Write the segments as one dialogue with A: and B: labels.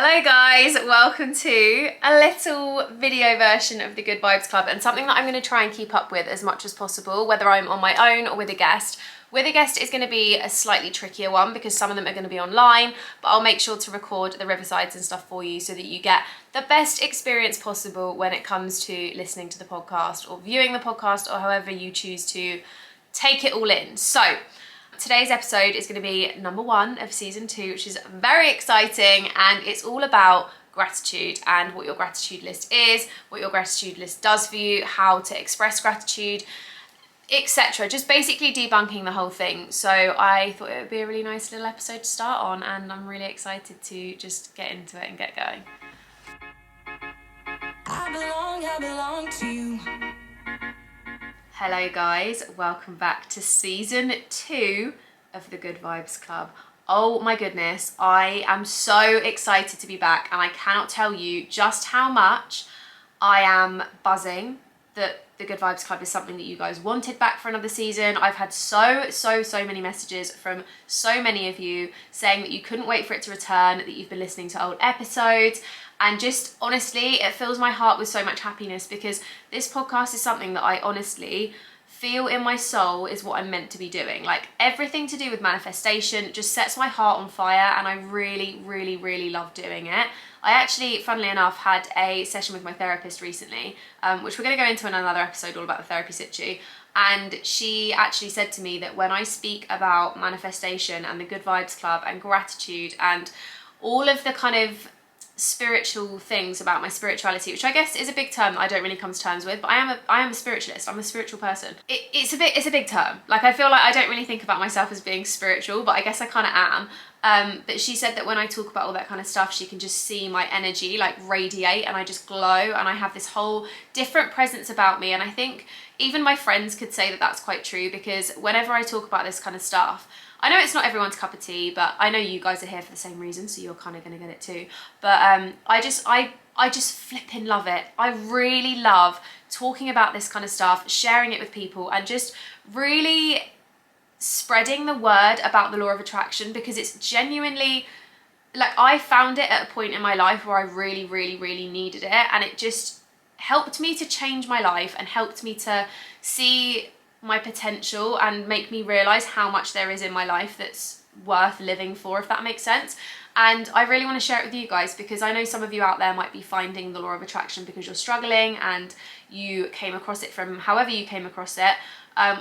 A: Hello guys, welcome to a little video version of the Good Vibes Club, and something that I'm going to try and keep up with as much as possible, whether I'm on my own or with a guest. With a guest is going to be a slightly trickier one because some of them are going to be online, but I'll make sure to record the riversides and stuff for you so that you get the best experience possible when it comes to listening to the podcast or viewing the podcast or however you choose to take it all in. So today's episode is going to be number 1 of season 2, which is very exciting, and it's all about gratitude and what your gratitude list is, what your gratitude list does for you, how to express gratitude, etc. Just basically debunking the whole thing. So I thought it would be a really nice little episode to start on, and I'm really excited to just get into it and get going. I belong to you. Hello guys, welcome back to season 2 of the Good Vibes Club. Oh my goodness, I am so excited to be back, and I cannot tell you just how much I am buzzing that the Good Vibes Club is something that you guys wanted back for another season. I've had so many messages from so many of you saying that you couldn't wait for it to return, that you've been listening to old episodes, and just honestly, it fills my heart with so much happiness because this podcast is something that I honestly feel in my soul is what I'm meant to be doing. Like, everything to do with manifestation just sets my heart on fire, and I really love doing it. I actually, funnily enough, had a session with my therapist recently, which we're going to go into in another episode all about the therapy situ. And she actually said to me that when I speak about manifestation and the Good Vibes Club and gratitude and all of the kind of spiritual things about my spirituality, which I guess is a big term that I don't really come to terms with, but I am a spiritualist. I'm a spiritual person. It's a big term. Like, I feel like I don't really think about myself as being spiritual, but I guess I kind of am. But she said that when I talk about all that kind of stuff, she can just see my energy like radiate, and I just glow, and I have this whole different presence about me. And I think even my friends could say that that's quite true, because whenever I talk about this kind of stuff, I know it's not everyone's cup of tea, but I know you guys are here for the same reason, so you're kind of going to get it too. But I just flipping love it. I really love talking about this kind of stuff, sharing it with people, and just really spreading the word about the law of attraction, because it's genuinely, like, I found it at a point in my life where I really needed it, and it just helped me to change my life and helped me to see my potential and make me realize how much there is in my life that's worth living for, if that makes sense. And I really want to share it with you guys, because I know some of you out there might be finding the law of attraction because you're struggling and you came across it from however you came across it,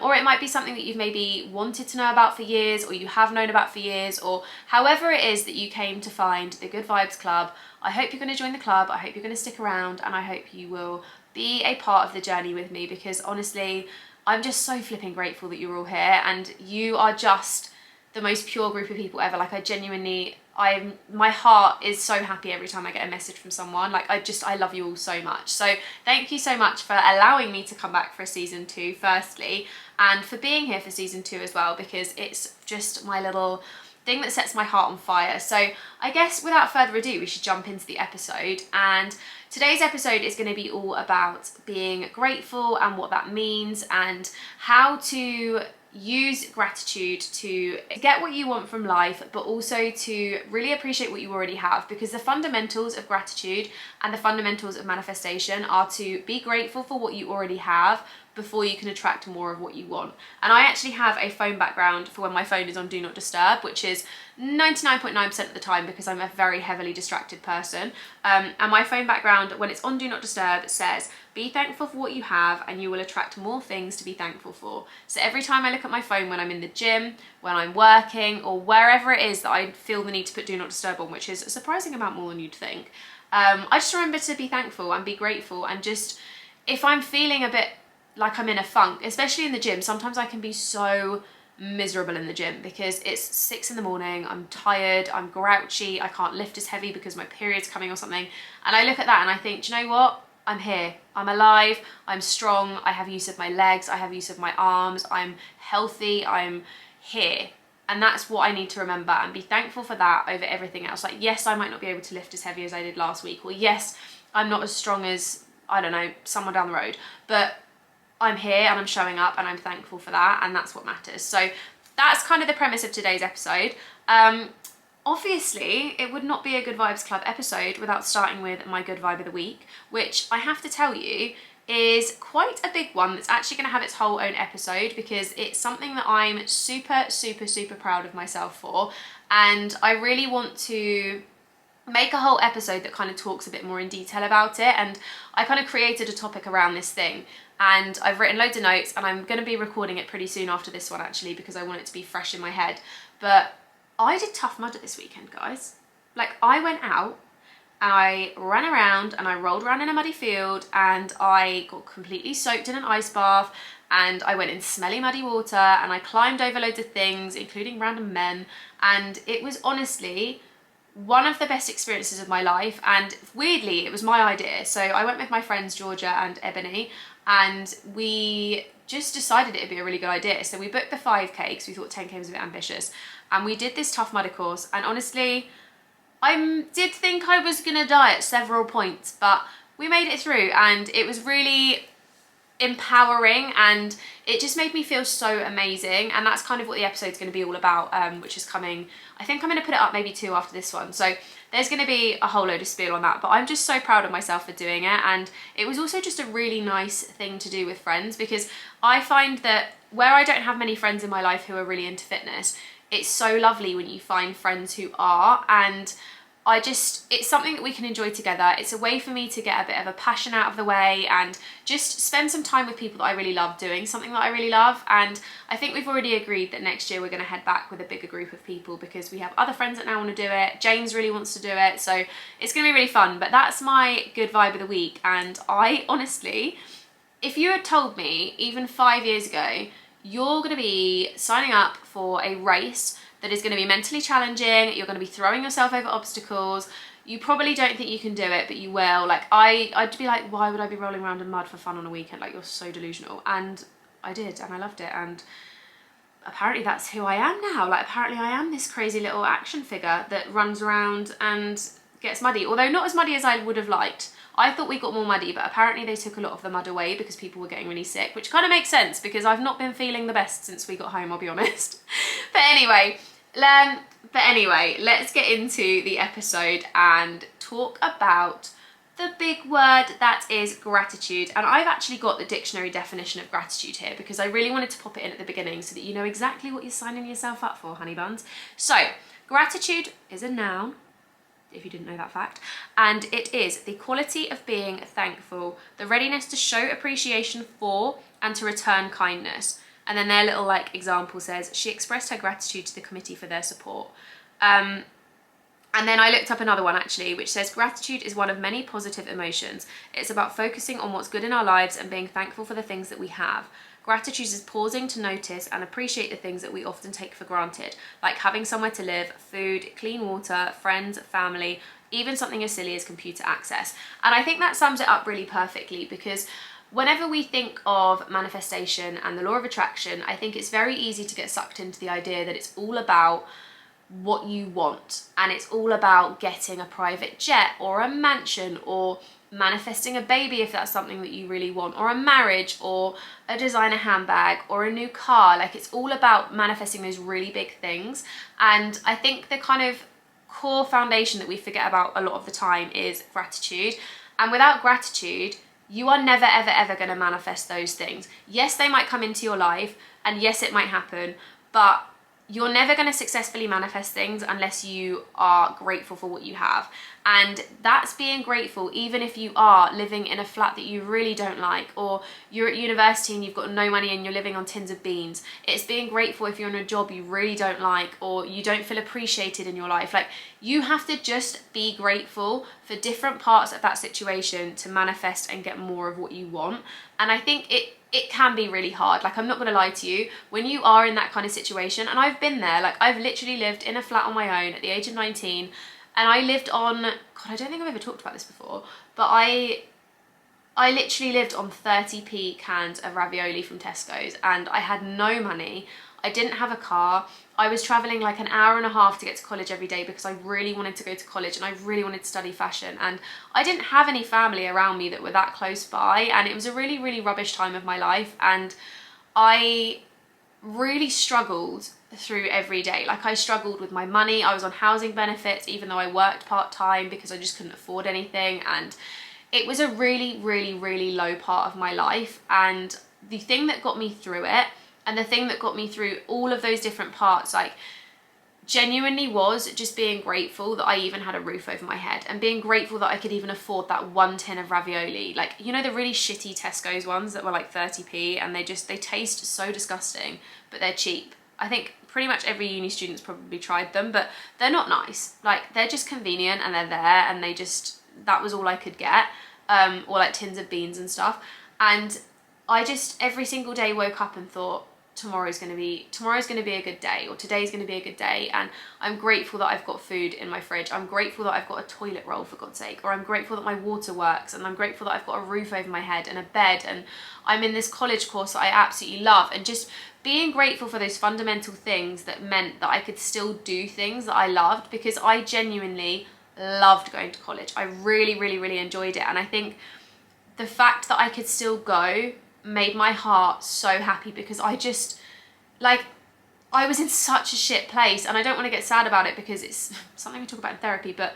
A: or it might be something that you've maybe wanted to know about for years, or you have known about for years, or however it is that you came to find the Good Vibes Club. I hope you're going to join the club, I hope you're going to stick around, and I hope you will be a part of the journey with me, because honestly, I'm just so flipping grateful that you're all here, and you are just the most pure group of people ever. Like, I genuinely, my heart is so happy every time I get a message from someone. Like, I love you all so much. So thank you so much for allowing me to come back for a season 2, firstly, and for being here for season 2 as well, because it's just my little thing that sets my heart on fire. So I guess without further ado, we should jump into the episode. And today's episode is going to be all about being grateful and what that means, and how to use gratitude to get what you want from life, but also to really appreciate what you already have, because the fundamentals of gratitude and the fundamentals of manifestation are to be grateful for what you already have before you can attract more of what you want. And I actually have a phone background for when my phone is on Do Not Disturb, which is 99.9% of the time, because I'm a very heavily distracted person. And my phone background, when it's on Do Not Disturb, says, be thankful for what you have and you will attract more things to be thankful for. So every time I look at my phone when I'm in the gym, when I'm working, or wherever it is that I feel the need to put Do Not Disturb on, which is a surprising amount more than you'd think, I just remember to be thankful and be grateful. And just, if I'm feeling a bit like I'm in a funk, especially in the gym, sometimes I can be so miserable in the gym because it's 6 in the morning, I'm tired, I'm grouchy, I can't lift as heavy because my period's coming or something, and I look at that and I think, do you know what? I'm here, I'm alive, I'm strong, I have use of my legs, I have use of my arms, I'm healthy, I'm here. And that's what I need to remember and be thankful for that over everything else. Like, yes, I might not be able to lift as heavy as I did last week, or yes, I'm not as strong as, I don't know, someone down the road, but I'm here and I'm showing up and I'm thankful for that, and that's what matters. So that's kind of the premise of today's episode. obviously, it would not be a Good Vibes Club episode without starting with my Good Vibe of the Week, which I have to tell you is quite a big one that's actually going to have its whole own episode, because it's something that I'm super, super, super proud of myself for, and I really want to make a whole episode that kind of talks a bit more in detail about it. And I kind of created a topic around this thing, and I've written loads of notes, and I'm going to be recording it pretty soon after this one actually, because I want it to be fresh in my head. But I did Tough Mudder this weekend, guys. Like, I went out and I ran around and I rolled around in a muddy field, and I got completely soaked in an ice bath, and I went in smelly muddy water, and I climbed over loads of things, including random men, and it was honestly one of the best experiences of my life. And weirdly, it was my idea. So I went with my friends Georgia and Ebony, and we just decided it'd be a really good idea. So we booked the 5k because we thought 10k was a bit ambitious, and we did this Tough Mudder course. And honestly, I did think I was gonna die at several points, but we made it through, and it was really empowering, and it just made me feel so amazing. And that's kind of what the episode's going to be all about, which is coming. I think I'm going to put it up maybe 2 after this one, so there's going to be a whole load of spiel on that. But I'm just so proud of myself for doing it, and it was also just a really nice thing to do with friends, because I find that where I don't have many friends in my life who are really into fitness, it's so lovely when you find friends who are. And it's something that we can enjoy together. It's a way for me to get a bit of a passion out of the way and just spend some time with people that I really love, doing something that I really love. And I think we've already agreed that next year we're going to head back with a bigger group of people, because we have other friends that now want to do it. James really wants to do it, so it's going to be really fun. But that's my Good Vibe of the Week. And I honestly, if you had told me even 5 years ago, you're going to be signing up for a race that is going to be mentally challenging, you're going to be throwing yourself over obstacles, you probably don't think you can do it, but you will. Like, I'd be like, why would I be rolling around in mud for fun on a weekend? Like, you're so delusional. And I did, and I loved it. And apparently that's who I am now. Like, apparently I am this crazy little action figure that runs around and gets muddy, although not as muddy as I would have liked. I thought we got more muddy, but apparently they took a lot of the mud away because people were getting really sick, which kind of makes sense because I've not been feeling the best since we got home, I'll be honest. But anyway, let's get into the episode and talk about the big word that is gratitude. And I've actually got the dictionary definition of gratitude here because I really wanted to pop it in at the beginning so that you know exactly what you're signing yourself up for, honey buns. So, gratitude is a noun, if you didn't know that fact, and it is the quality of being thankful, the readiness to show appreciation for and to return kindness. And then their little like example says, she expressed her gratitude to the committee for their support. And then I looked up another one actually, which says gratitude is one of many positive emotions. It's about focusing on what's good in our lives and being thankful for the things that we have. Gratitude is pausing to notice and appreciate the things that we often take for granted, like having somewhere to live, food, clean water, friends, family, even something as silly as computer access. And I think that sums it up really perfectly, because whenever we think of manifestation and the law of attraction, I think it's very easy to get sucked into the idea that it's all about what you want, and it's all about getting a private jet or a mansion or manifesting a baby if that's something that you really want, or a marriage or a designer handbag or a new car. Like, it's all about manifesting those really big things. And I think the kind of core foundation that we forget about a lot of the time is gratitude. And without gratitude, you are never ever ever going to manifest those things. Yes, they might come into your life, and yes, it might happen, but you're never going to successfully manifest things unless you are grateful for what you have. And that's being grateful even if you are living in a flat that you really don't like, or you're at university and you've got no money and you're living on tins of beans. It's being grateful if you're in a job you really don't like, or you don't feel appreciated in your life. Like, you have to just be grateful for different parts of that situation to manifest and get more of what you want. And I think it can be really hard. Like, I'm not going to lie to you, when you are in that kind of situation, and I've been there, like I've literally lived in a flat on my own at the age of 19, and I lived on, God, I don't think I've ever talked about this before, but I literally lived on 30p cans of ravioli from Tesco's, and I had no money. I didn't have a car. I was traveling like an hour and a half to get to college every day because I really wanted to go to college and I really wanted to study fashion, and I didn't have any family around me that were that close by, and it was a really, really rubbish time of my life. And I really struggled through every day. Like, I struggled with my money. I was on housing benefits even though I worked part-time because I just couldn't afford anything, and it was a really, really, really low part of my life. And the thing that got me through it, and the thing that got me through all of those different parts, like, genuinely was just being grateful that I even had a roof over my head, and being grateful that I could even afford that 1 tin of ravioli. Like, you know, the really shitty Tesco's ones that were like 30p, and they taste so disgusting, but they're cheap. I think pretty much every uni student's probably tried them, but they're not nice. Like, they're just convenient and they're there, and that was all I could get. Or like tins of beans and stuff. And I just every single day woke up and thought, tomorrow's gonna be a good day, or today's gonna be a good day, and I'm grateful that I've got food in my fridge. I'm grateful that I've got a toilet roll, for God's sake, or I'm grateful that my water works, and I'm grateful that I've got a roof over my head and a bed, and I'm in this college course that I absolutely love. And just being grateful for those fundamental things that meant that I could still do things that I loved, because I genuinely loved going to college. I really, really, really enjoyed it. And I think the fact that I could still go made my heart so happy, because I just, like, I was in such a shit place, and I don't want to get sad about it because it's something we talk about in therapy, but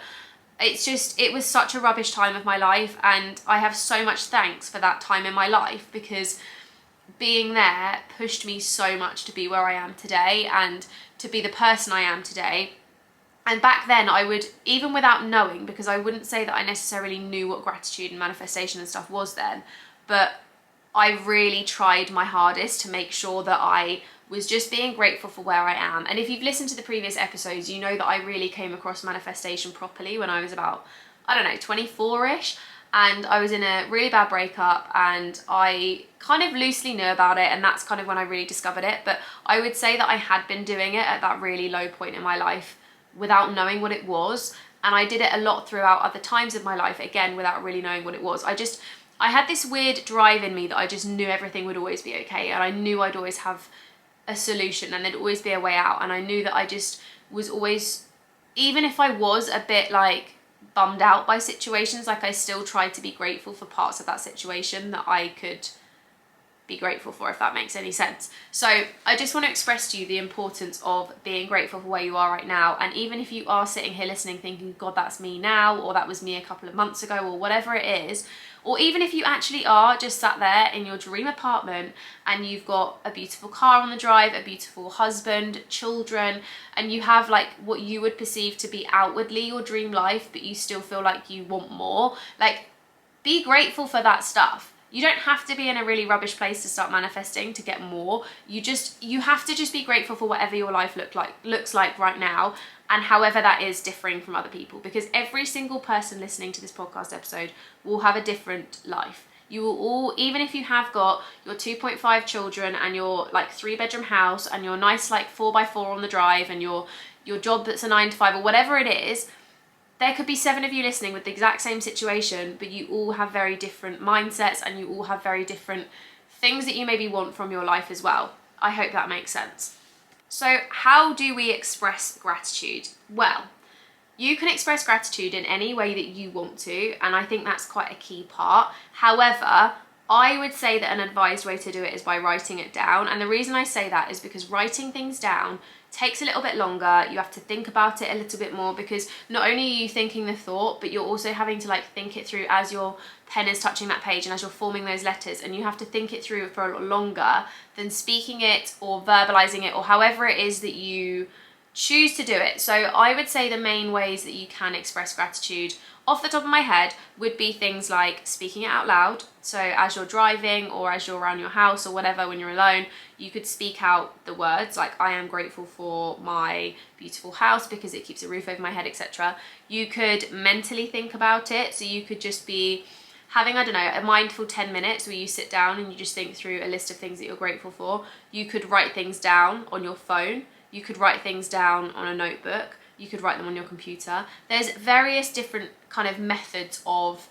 A: it was such a rubbish time of my life, and I have so much thanks for that time in my life, because being there pushed me so much to be where I am today and to be the person I am today. And back then I would, even without knowing, because I wouldn't say that I necessarily knew what gratitude and manifestation and stuff was then, but I really tried my hardest to make sure that I was just being grateful for where I am. And if you've listened to the previous episodes, you know that I really came across manifestation properly when I was about, I don't know, 24-ish. And I was in a really bad breakup, and I kind of loosely knew about it, and that's kind of when I really discovered it. But I would say that I had been doing it at that really low point in my life without knowing what it was. And I did it a lot throughout other times of my life, again, without really knowing what it was. I had this weird drive in me that I just knew everything would always be okay, and I knew I'd always have a solution, and there'd always be a way out. And I knew that I just was always, even if I was a bit like bummed out by situations, like, I still tried to be grateful for parts of that situation that I could be grateful for, if that makes any sense. So I just want to express to you the importance of being grateful for where you are right now. And even if you are sitting here listening thinking, God, that's me now, or that was me a couple of months ago, or whatever it is, or even if you actually are just sat there in your dream apartment and you've got a beautiful car on the drive, a beautiful husband, children, and you have like what you would perceive to be outwardly your dream life, but you still feel like you want more, like, be grateful for that stuff. You don't have to be in a really rubbish place to start manifesting to get more. You have to just be grateful for whatever your life looks like right now, and however that is differing from other people, because every single person listening to this podcast episode will have a different life. You will all, even if you have got your 2.5 children and your like 3-bedroom house and your nice like 4x4 on the drive and your job that's a 9 to 5 or whatever it is, there could be 7 of you listening with the exact same situation, but you all have very different mindsets, and you all have very different things that you maybe want from your life as well. I hope that makes sense. So how do we express gratitude? Well, you can express gratitude in any way that you want to, and I think that's quite a key part. However, I would say that an advised way to do it is by writing it down. And the reason I say that is because writing things down takes a little bit longer. You have to think about it a little bit more, because not only are you thinking the thought, but you're also having to like think it through as your pen is touching that page and as you're forming those letters, and you have to think it through for a lot longer than speaking it or verbalizing it, or however it is that you choose to do it. So I would say the main ways that you can express gratitude off the top of my head would be things like speaking it out loud. So as you're driving or as you're around your house or whatever, when you're alone, you could speak out the words like, I am grateful for my beautiful house because it keeps a roof over my head, etc. You could mentally think about it. So you could just be having, I don't know, a mindful 10 minutes where you sit down and you just think through a list of things that you're grateful for. You could write things down on your phone. You could write things down on a notebook. You could write them on your computer. There's various different kind of methods of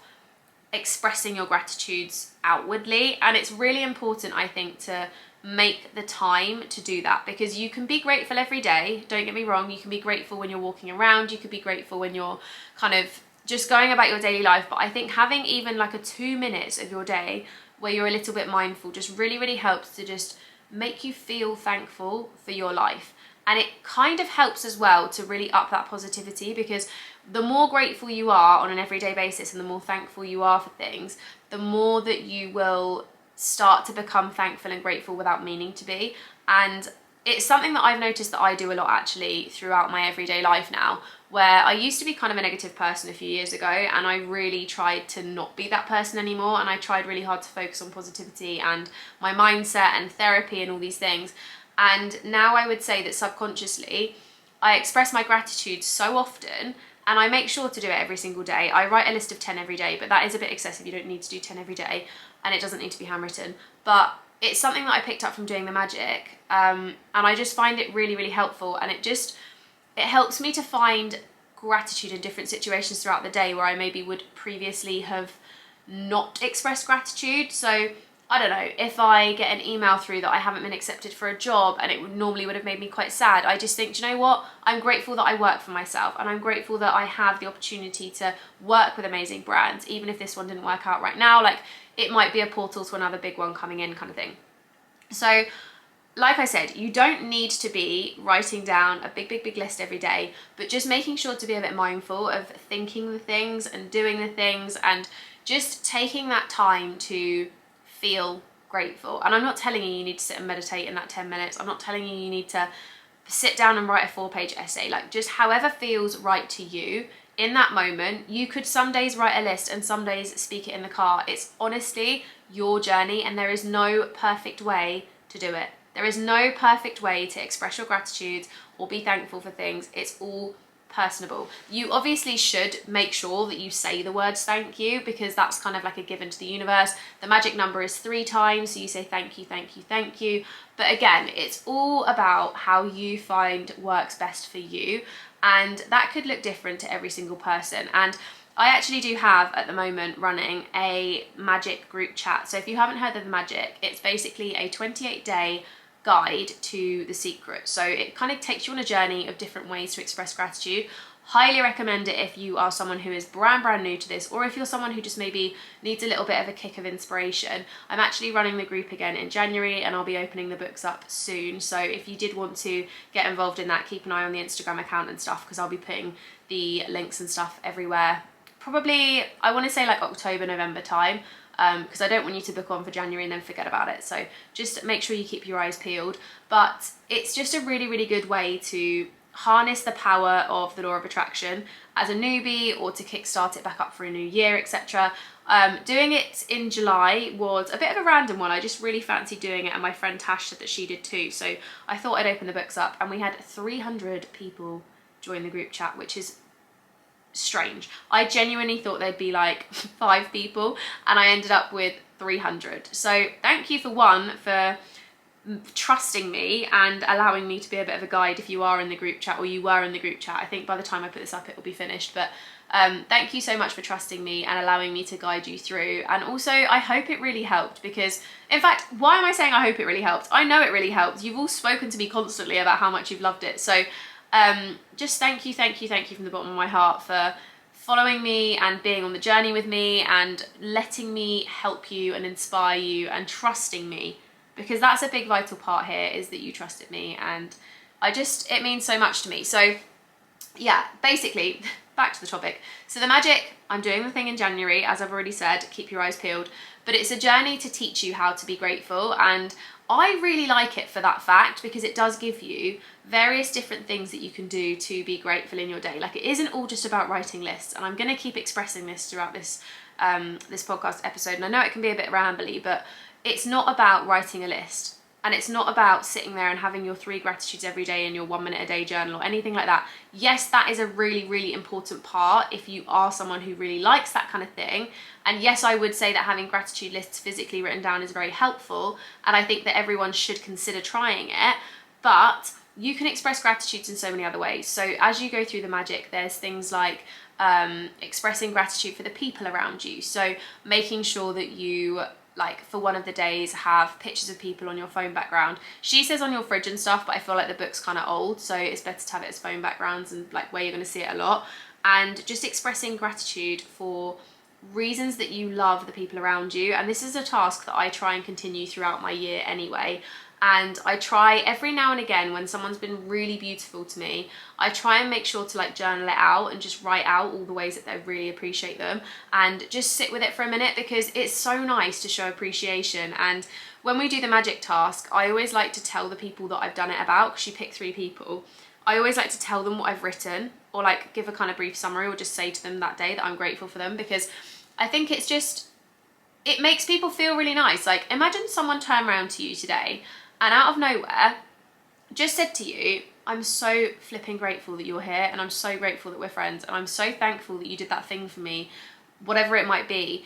A: expressing your gratitudes outwardly, and it's really important, I think, to make the time to do that, because you can be grateful every day. Don't get me wrong, you can be grateful when you're walking around, you could be grateful when you're kind of just going about your daily life, but I think having even like a 2 minutes of your day where you're a little bit mindful just really, really helps to just make you feel thankful for your life. And it kind of helps as well to really up that positivity, because the more grateful you are on an everyday basis and the more thankful you are for things, the more that you will start to become thankful and grateful without meaning to be. And it's something that I've noticed that I do a lot actually throughout my everyday life now, where I used to be kind of a negative person a few years ago, and I really tried to not be that person anymore, and I tried really hard to focus on positivity and my mindset and therapy and all these things. And now I would say that subconsciously I express my gratitude so often, and I make sure to do it every single day. I write a list of 10 every day, but that is a bit excessive. You don't need to do 10 every day, and it doesn't need to be handwritten. But it's something that I picked up from doing the magic, and I just find it really, really helpful. And it helps me to find gratitude in different situations throughout the day where I maybe would previously have not expressed gratitude. So I don't know, if I get an email through that I haven't been accepted for a job and it normally would have made me quite sad, I just think, do you know what? I'm grateful that I work for myself, and I'm grateful that I have the opportunity to work with amazing brands, even if this one didn't work out right now. Like, it might be a portal to another big one coming in, kind of thing. So like I said, you don't need to be writing down a big list every day, but just making sure to be a bit mindful of thinking the things and doing the things, and just taking that time to feel grateful. And I'm not telling you need to sit and meditate in that 10 minutes. I'm not telling you need to sit down and write a 4-page essay. Like, just however feels right to you in that moment. You could some days write a list and some days speak it in the car. It's honestly your journey, and there is no perfect way to do it. There is no perfect way to express your gratitude or be thankful for things. It's all personable. You obviously should make sure that you say the words thank you, because that's kind of like a given to the universe. The magic number is 3 times, so you say thank you, thank you, thank you. But again, it's all about how you find works best for you, and that could look different to every single person. And I actually do have at the moment running a magic group chat. So if you haven't heard of the magic, it's basically a 28-day guide to the secret. So it kind of takes you on a journey of different ways to express gratitude. Highly recommend it if you are someone who is brand new to this, or if you're someone who just maybe needs a little bit of a kick of inspiration. I'm actually running the group again in January, and I'll be opening the books up soon. So if you did want to get involved in that, keep an eye on the Instagram account and stuff, because I'll be putting the links and stuff everywhere. Probably, I want to say like October, November time, because I don't want you to book on for January and then forget about it. So just make sure you keep your eyes peeled. But it's just a really good way to harness the power of the law of attraction as a newbie, or to kickstart it back up for a new year, etc. Doing it in July was a bit of a random one. I just really fancied doing it, and my friend Tash said that she did too. So I thought I'd open the books up, and we had 300 people join the group chat, which is strange. I genuinely thought there'd be like 5 people, and I ended up with 300. So thank you for trusting me and allowing me to be a bit of a guide if you are in the group chat, or you were in the group chat. I think by the time I put this up it will be finished, but thank you so much for trusting me and allowing me to guide you through. And also, I hope it really helped, because in fact, why am I saying I hope it really helped? I know it really helped. You've all spoken to me constantly about how much you've loved it. So just thank you from the bottom of my heart for following me and being on the journey with me and letting me help you and inspire you and trusting me, because that's a big vital part here, is that you trusted me, and it means so much to me. So yeah, basically back to the topic. So the magic, I'm doing the thing in January, as I've already said, keep your eyes peeled, but it's a journey to teach you how to be grateful. And I really like it for that fact, because it does give you various different things that you can do to be grateful in your day. Like, it isn't all just about writing lists, and I'm going to keep expressing this throughout this this podcast episode. And I know it can be a bit rambly, but it's not about writing a list, and it's not about sitting there and having your 3 gratitudes every day in your 1 minute a day journal or anything like that. Yes, that is a really important part if you are someone who really likes that kind of thing. And yes, I would say that having gratitude lists physically written down is very helpful, and I think that everyone should consider trying it. But you can express gratitude in so many other ways. So as you go through the magic, there's things like expressing gratitude for the people around you. So making sure that you, like, for one of the days, have pictures of people on your phone background. She says on your fridge and stuff, but I feel like the book's kind of old, so it's better to have it as phone backgrounds and like where you're going to see it a lot. And just expressing gratitude for reasons that you love the people around you. And this is a task that I try and continue throughout my year anyway. And I try every now and again, when someone's been really beautiful to me, I try and make sure to like journal it out and just write out all the ways that I really appreciate them, and just sit with it for a minute, because it's so nice to show appreciation. And when we do the magic task, I always like to tell the people that I've done it about, because you pick 3 people. I always like to tell them what I've written, or like give a kind of brief summary, or just say to them that day that I'm grateful for them, because I think it's just, it makes people feel really nice. Like, imagine someone turned around to you today and out of nowhere just said to you, I'm so flipping grateful that you're here, and I'm so grateful that we're friends, and I'm so thankful that you did that thing for me, whatever it might be.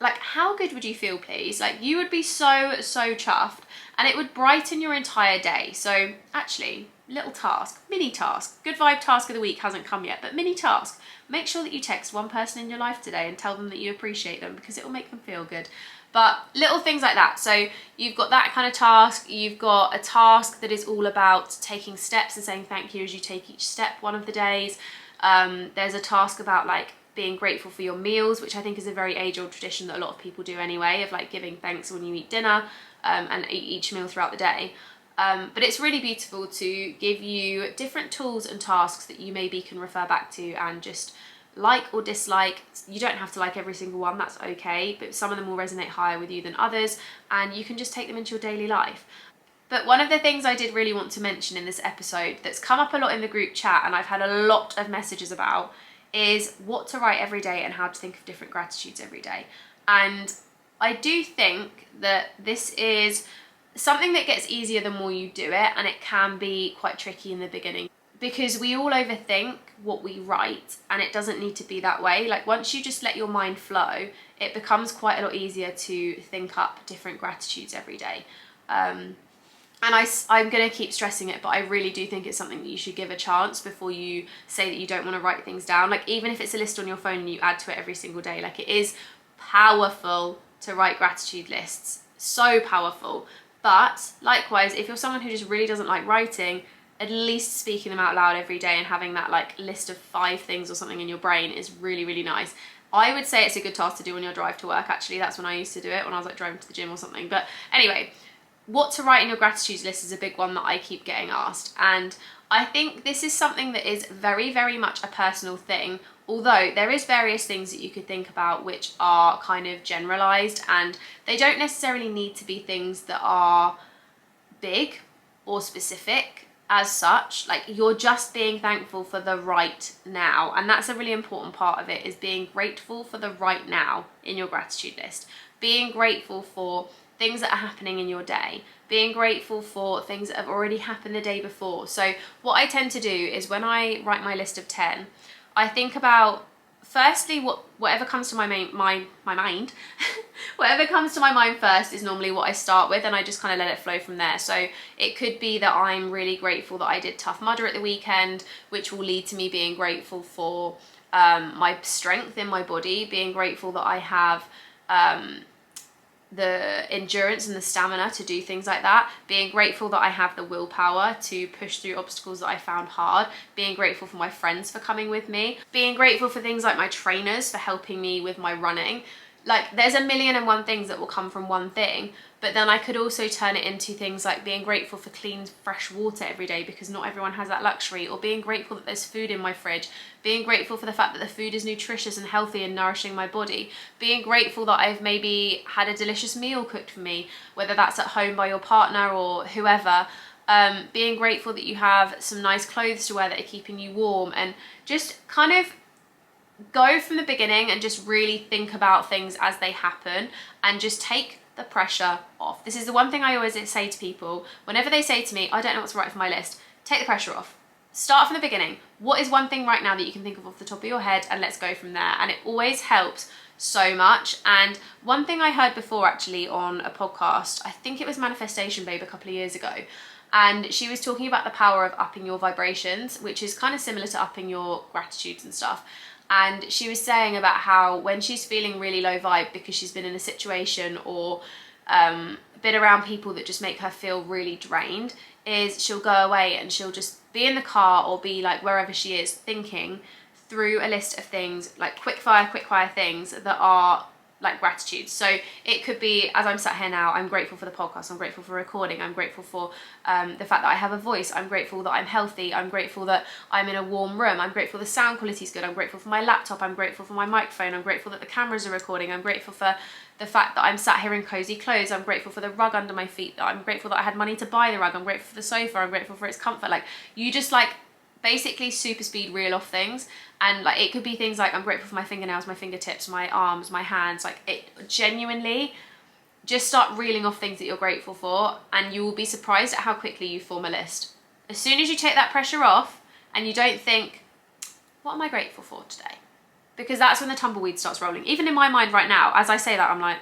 A: Like, how good would you feel, please? Like, you would be so chuffed, and it would brighten your entire day. So actually, little task, mini task, good vibe task of the week hasn't come yet, but mini task. Make sure that you text one person in your life today and tell them that you appreciate them, because it will make them feel good. But little things like that. So you've got that kind of task. You've got a task that is all about taking steps and saying thank you as you take each step one of the days. There's a task about like being grateful for your meals, which I think is a very age-old tradition that a lot of people do anyway, of like giving thanks when you eat dinner and eat each meal throughout the day. But it's really beautiful to give you different tools and tasks that you maybe can refer back to and just like or dislike. You don't have to like every single one, that's okay, but some of them will resonate higher with you than others, and you can just take them into your daily life. But one of the things I did really want to mention in this episode that's come up a lot in the group chat, and I've had a lot of messages about, is what to write every day and how to think of different gratitudes every day. And I do think that this is something that gets easier the more you do it, and it can be quite tricky in the beginning, because we all overthink what we write, and it doesn't need to be that way. Like, once you just let your mind flow, it becomes quite a lot easier to think up different gratitudes every day. And I'm going to keep stressing it, but I really do think it's something that you should give a chance before you say that you don't want to write things down. Like, even if it's a list on your phone and you add to it every single day, like, it is powerful to write gratitude lists. So powerful. But likewise, if you're someone who just really doesn't like writing, at least speaking them out loud every day and having that like list of 5 things or something in your brain is really, really nice. I would say it's a good task to do on your drive to work, actually. That's when I used to do it, when I was like driving to the gym or something. But anyway, what to write in your gratitude list is a big one that I keep getting asked. And I think this is something that is very, very much a personal thing, although there is various things that you could think about which are kind of generalized, and they don't necessarily need to be things that are big or specific as such. Like, you're just being thankful for the right now, and that's a really important part of it, is being grateful for the right now in your gratitude list. Being grateful for things that are happening in your day, being grateful for things that have already happened the day before. So what I tend to do is, when I write my list of 10, I think about, firstly, whatever comes to my mind whatever comes to my mind first is normally what I start with, and I just kind of let it flow from there. So it could be that I'm really grateful that I did Tough Mudder at the weekend, which will lead to me being grateful for my strength in my body, being grateful that I have the endurance and the stamina to do things like that, being grateful that I have the willpower to push through obstacles that I found hard, being grateful for my friends for coming with me, being grateful for things like my trainers for helping me with my running. Like, there's a million and one things that will come from one thing, but then I could also turn it into things like being grateful for clean, fresh water every day, because not everyone has that luxury, or being grateful that there's food in my fridge, being grateful for the fact that the food is nutritious and healthy and nourishing my body, being grateful that I've maybe had a delicious meal cooked for me, whether that's at home by your partner or whoever, being grateful that you have some nice clothes to wear that are keeping you warm, and just kind of go from the beginning and just really think about things as they happen and just take the pressure off. This is the one thing I always say to people whenever they say to me, I don't know what to write for my list. Take the pressure off. Start from the beginning. What is one thing right now that you can think of off the top of your head, and let's go from there. And it always helps so much. And one thing I heard before, actually, on a podcast, I think it was Manifestation Babe a couple of years ago, and she was talking about the power of upping your vibrations, which is kind of similar to upping your gratitudes and stuff. And she was saying about how when she's feeling really low vibe because she's been in a situation or been around people that just make her feel really drained, is she'll go away and she'll just be in the car or be like wherever she is, thinking through a list of things, like quick fire things that are like gratitude. So it could be, as I'm sat here now, I'm grateful for the podcast, I'm grateful for recording, I'm grateful for the fact that I have a voice, I'm grateful that I'm healthy, I'm grateful that I'm in a warm room, I'm grateful the sound quality is good, I'm grateful for my laptop, I'm grateful for my microphone, I'm grateful that the cameras are recording, I'm grateful for the fact that I'm sat here in cozy clothes, I'm grateful for the rug under my feet, I'm grateful that I had money to buy the rug, I'm grateful for the sofa, I'm grateful for its comfort. Like, you just like basically super speed reel off things. And like, it could be things like, I'm grateful for my fingernails, my fingertips, my arms, my hands. Like, it genuinely, just start reeling off things that you're grateful for, and you will be surprised at how quickly you form a list. As soon as you take that pressure off and you don't think, what am I grateful for today? Because that's when the tumbleweed starts rolling. Even in my mind right now, as I say that, I'm like,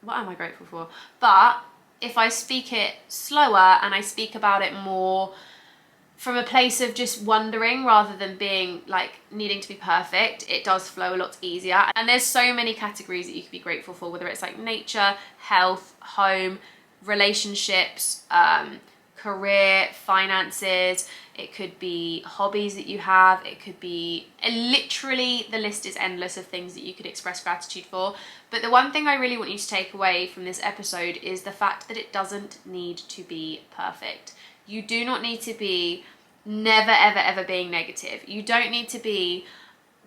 A: what am I grateful for? But if I speak it slower and I speak about it more from a place of just wondering rather than being like needing to be perfect, it does flow a lot easier. And there's so many categories that you could be grateful for, whether it's like nature, health, home, relationships, career, finances. It could be hobbies that you have. It could be literally, the list is endless of things that you could express gratitude for. But the one thing I really want you to take away from this episode is the fact that it doesn't need to be perfect. You do not need to be never, ever, ever being negative. You don't need to be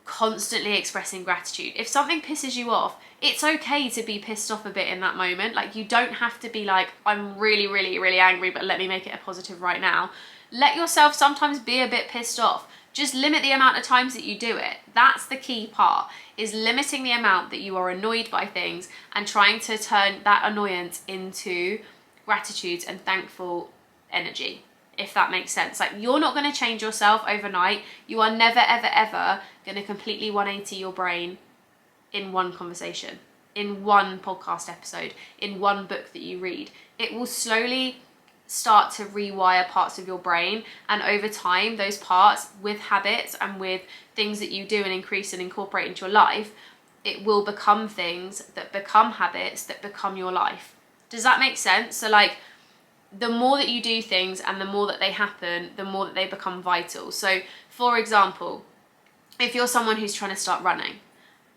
A: constantly expressing gratitude. If something pisses you off, it's okay to be pissed off a bit in that moment. Like, you don't have to be like, I'm really, really, really angry, but let me make it a positive right now. Let yourself sometimes be a bit pissed off. Just limit the amount of times that you do it. That's the key part, is limiting the amount that you are annoyed by things and trying to turn that annoyance into gratitude and thankful energy, if that makes sense. Like, you're not going to change yourself overnight. You are never, ever, ever going to completely 180 your brain in one conversation, in one podcast episode, in one book that you read. It will slowly start to rewire parts of your brain, and over time, those parts, with habits and with things that you do and increase and incorporate into your life, it will become things that become habits that become your life. Does that make sense? So like, the more that you do things and the more that they happen, the more that they become vital. So for example, if you're someone who's trying to start running,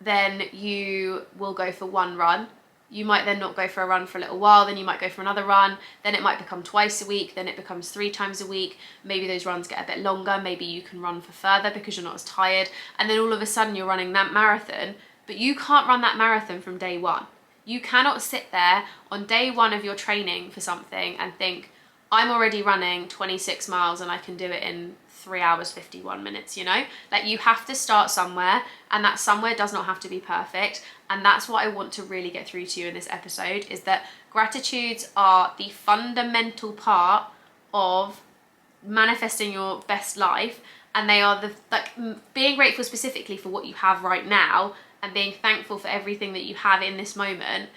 A: then you will go for one run. You might then not go for a run for a little while, then you might go for another run, then it might become twice a week, then it becomes 3 times a week. Maybe those runs get a bit longer, maybe you can run for further because you're not as tired, and then all of a sudden you're running that marathon, but you can't run that marathon from day one. You cannot sit there on day one of your training for something and think, I'm already running 26 miles and I can do it in 3 hours, 51 minutes, you know? Like, you have to start somewhere, and that somewhere does not have to be perfect. And that's what I want to really get through to you in this episode, is that gratitudes are the fundamental part of manifesting your best life. And they are the, like, being grateful specifically for what you have right now and being thankful for everything that you have in this moment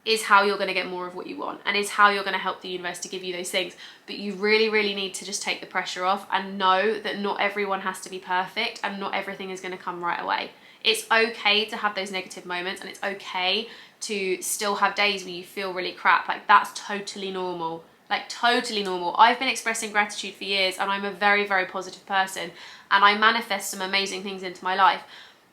A: is how you're going to get more of what you want, and is how you're going to help the universe to give you those things. But you really, really need to just take the pressure off and know that not everyone has to be perfect and not everything is going to come right away. It's okay to have those negative moments, and it's okay to still have days where you feel really crap. Like, that's totally normal. Like, totally normal. I've been expressing gratitude for years, and I'm a very, very positive person, and I manifest some amazing things into my life.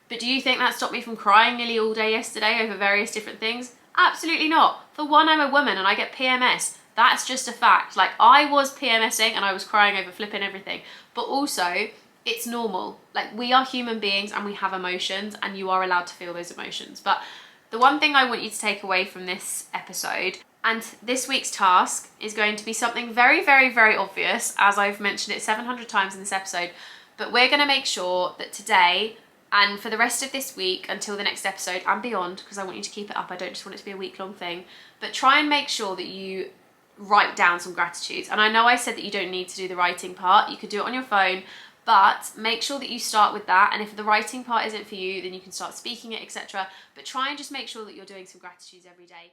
A: But do you think that stopped me from crying nearly all day yesterday over various different things? Absolutely not. For one, I'm a woman and I get PMS. That's just a fact. Like, I was PMSing and I was crying over flipping everything. But also, it's normal. Like, we are human beings and we have emotions, and you are allowed to feel those emotions. But the one thing I want you to take away from this episode, and this week's task, is going to be something very, very, very obvious, as I've mentioned it 700 times in this episode. But we're going to make sure that today, and for the rest of this week until the next episode and beyond, because I want you to keep it up, I don't just want it to be a week-long thing, but try and make sure that you write down some gratitudes. And I know I said that you don't need to do the writing part, you could do it on your phone, but make sure that you start with that. And if the writing part isn't for you, then you can start speaking it, etc. But try and just make sure that you're doing some gratitudes every day.